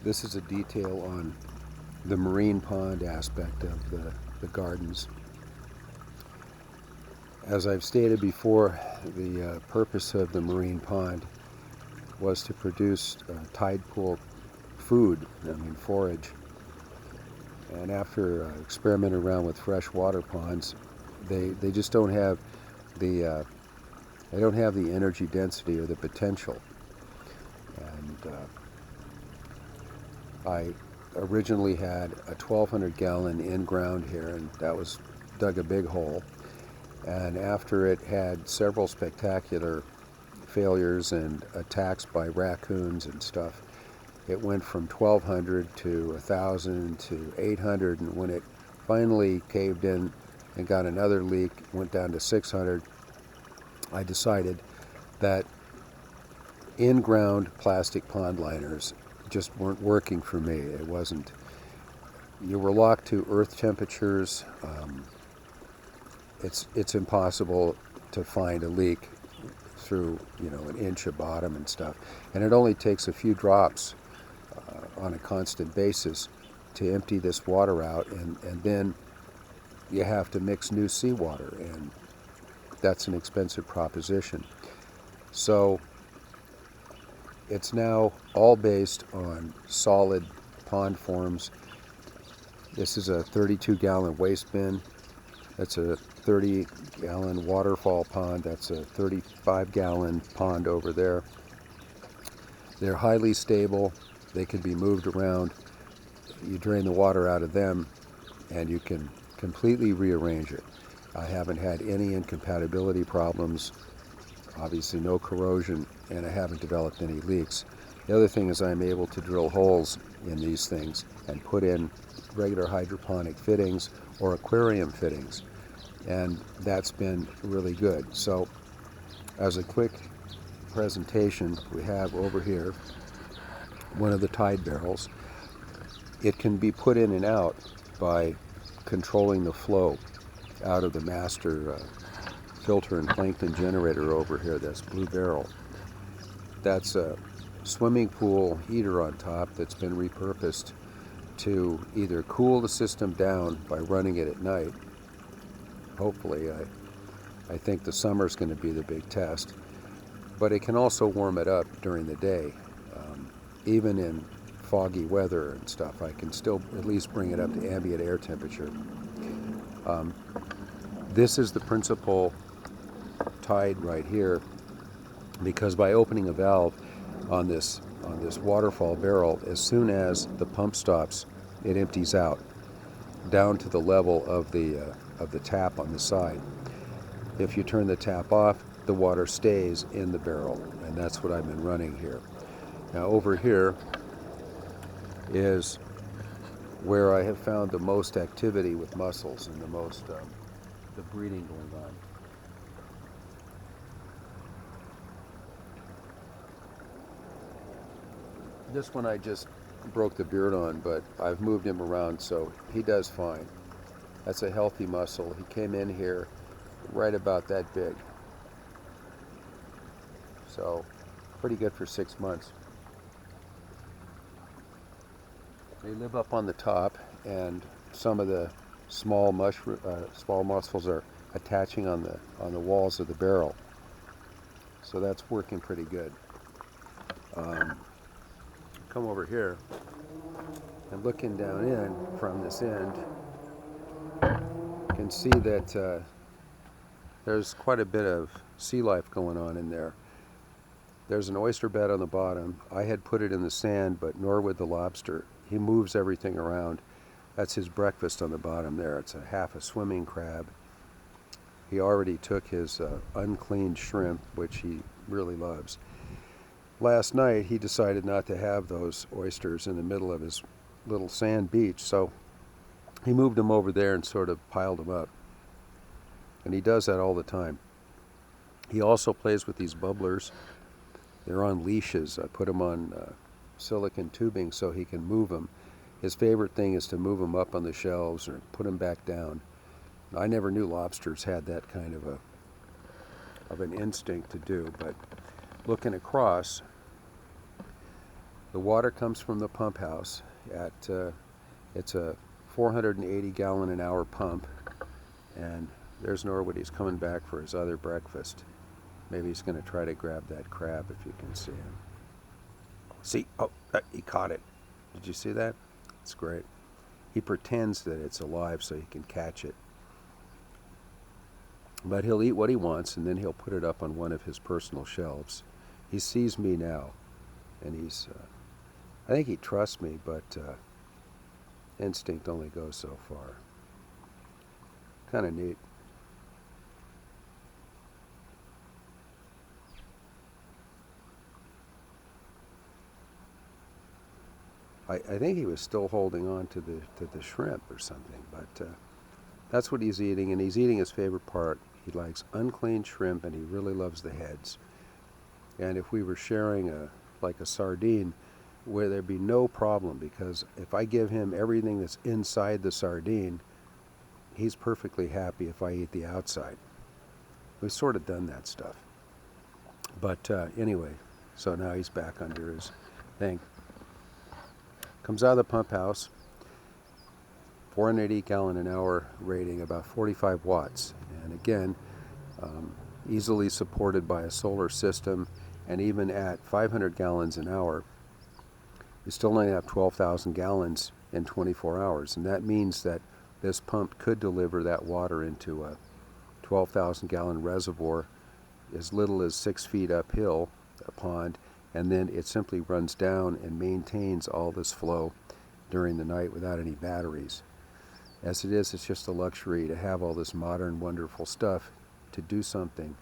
This is a detail on the marine pond aspect of the gardens. As I've stated before, the purpose of the marine pond was to produce tide pool food, forage. And after experimenting around with freshwater ponds, they just don't have the energy density or the potential. And I originally had a 1,200 gallon in-ground here, and that was dug a big hole. And after it had several spectacular failures and attacks by raccoons and stuff, it went from 1,200 to 1,000 to 800, and when it finally caved in and got another leak, went down to 600, I decided that in-ground plastic pond liners just weren't working for me. It wasn't. You were locked to earth temperatures. It's impossible to find a leak through an inch of bottom and stuff, and it only takes a few drops on a constant basis to empty this water out, and then you have to mix new seawater, and that's an expensive proposition. So it's now all based on solid pond forms. This is a 32-gallon waste bin. That's a 30-gallon waterfall pond. That's a 35-gallon pond over there. They're highly stable. They can be moved around. You drain the water out of them, and you can completely rearrange it. I haven't had any incompatibility problems, obviously no corrosion, and I haven't developed any leaks. The other thing is I'm able to drill holes in these things and put in regular hydroponic fittings or aquarium fittings, and that's been really good. So as a quick presentation, we have over here one of the tide barrels. It can be put in and out by controlling the flow out of the master filter and plankton generator over here. That's blue barrel. That's a swimming pool heater on top that's been repurposed to either cool the system down by running it at night. Hopefully, I think the summer's going to be the big test, but it can also warm it up during the day. Even in foggy weather and stuff, I can still at least bring it up to ambient air temperature. This is the principal tide right here, because by opening a valve on this waterfall barrel, as soon as the pump stops, it empties out down to the level of the tap on the side. If you turn the tap off, the water stays in the barrel, and that's what I've been running here. Now over here is where I have found the most activity with mussels and the most the breeding going on. This one I just broke the beard on, but I've moved him around, so he does fine. That's a healthy mussel. He came in here right about that big. So pretty good for 6 months. They live up on the top, and some of the small mussels are attaching on the walls of the barrel. So that's working pretty good. Come over here, and looking down in from this end, you can see that there's quite a bit of sea life going on in there. There's an oyster bed on the bottom. I had put it in the sand, but Norwood the Lobster, he moves everything around. That's his breakfast on the bottom there. It's half a swimming crab. He already took his uncleaned shrimp, which he really loves. Last night he decided not to have those oysters in the middle of his little sand beach, so he moved them over there and sort of piled them up. And he does that all the time. He also plays with these bubblers. They're on leashes. I put them on silicone tubing so he can move them. His favorite thing is to move them up on the shelves or put them back down. I never knew lobsters had that kind of an instinct to do, but looking across, The water comes from the pump house. It's a 480 gallon an hour pump, and there's Norwood. He's coming back for his other breakfast. Maybe he's going to try to grab that crab if you can see him. See? Oh, he caught it. Did you see that? It's great. He pretends that it's alive so he can catch it. But he'll eat what he wants, and then he'll put it up on one of his personal shelves. He sees me now, and I think he trusts me, but instinct only goes so far. Kind of neat. I think he was still holding on to the shrimp or something, but that's what he's eating, and he's eating his favorite part. He likes unclean shrimp, and he really loves the heads. And if we were sharing like a sardine, where there'd be no problem, because if I give him everything that's inside the sardine, he's perfectly happy if I eat the outside. We've sort of done that stuff. But anyway, so now he's back under his thing. Comes out of the pump house, 480 gallon an hour rating, about 45 watts. And again, easily supported by a solar system, and even at 500 gallons an hour, you still only have 12,000 gallons in 24 hours. And that means that this pump could deliver that water into a 12,000 gallon reservoir as little as 6 feet uphill, a pond, and then it simply runs down and maintains all this flow during the night without any batteries. As it is, it's just a luxury to have all this modern, wonderful stuff to do something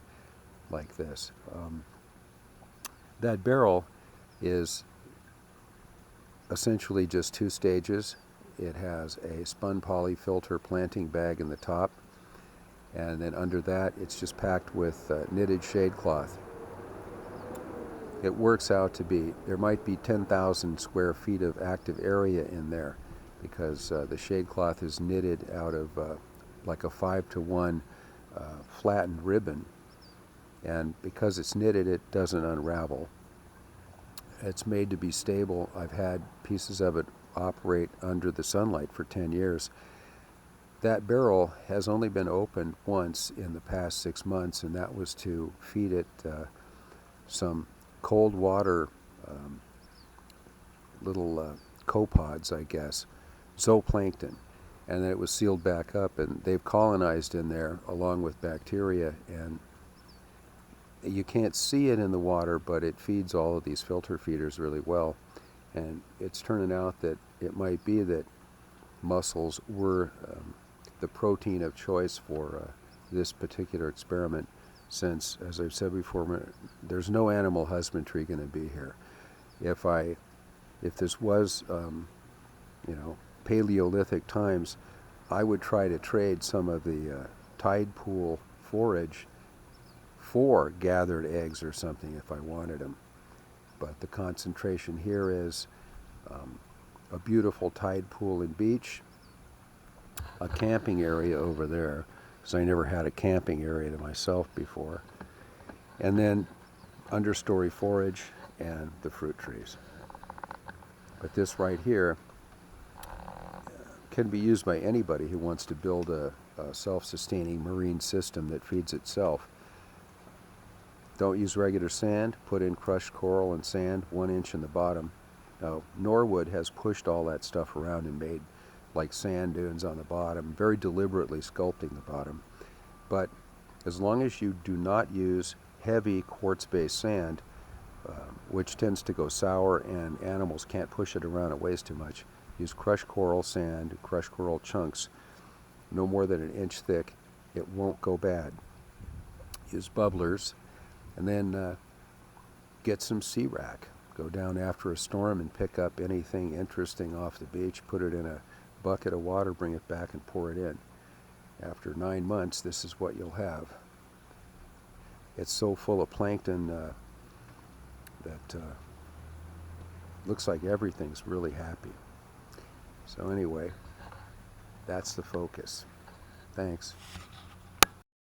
like this. That barrel is essentially just 2 stages. It has a spun poly filter planting bag in the top, and then under that it's just packed with knitted shade cloth. It works out to be, there might be 10,000 square feet of active area in there, because the shade cloth is knitted out of like a 5-to-1 flattened ribbon, and because it's knitted, it doesn't unravel. It's made to be stable. I've had pieces of it operate under the sunlight for 10 years. That barrel has only been opened once in the past 6 months, and that was to feed it some cold water little copods, I guess, zooplankton, and then it was sealed back up, and they've colonized in there along with bacteria, and you can't see it in the water, but it feeds all of these filter feeders really well. And it's turning out that it might be that mussels were the protein of choice for this particular experiment, since, as I've said before, there's no animal husbandry going to be here. If this was, Paleolithic times, I would try to trade some of the tide pool forage for gathered eggs or something if I wanted them. But the concentration here is a beautiful tide pool and beach, a camping area over there, because I never had a camping area to myself before, and then understory forage and the fruit trees. But this right here can be used by anybody who wants to build a self-sustaining marine system that feeds itself. Don't use regular sand. Put in crushed coral and sand 1 inch in the bottom. Now, Norwood has pushed all that stuff around and made like sand dunes on the bottom, very deliberately sculpting the bottom. But as long as you do not use heavy quartz-based sand, which tends to go sour and animals can't push it around, it weighs too much, use crushed coral sand, crushed coral chunks, no more than 1 inch thick. It won't go bad. Use bubblers, and then get some sea rack. Go down after a storm and pick up anything interesting off the beach, put it in a bucket of water, bring it back and pour it in. After 9 months, this is what you'll have. It's so full of plankton that looks like everything's really happy. So anyway, that's the focus. Thanks.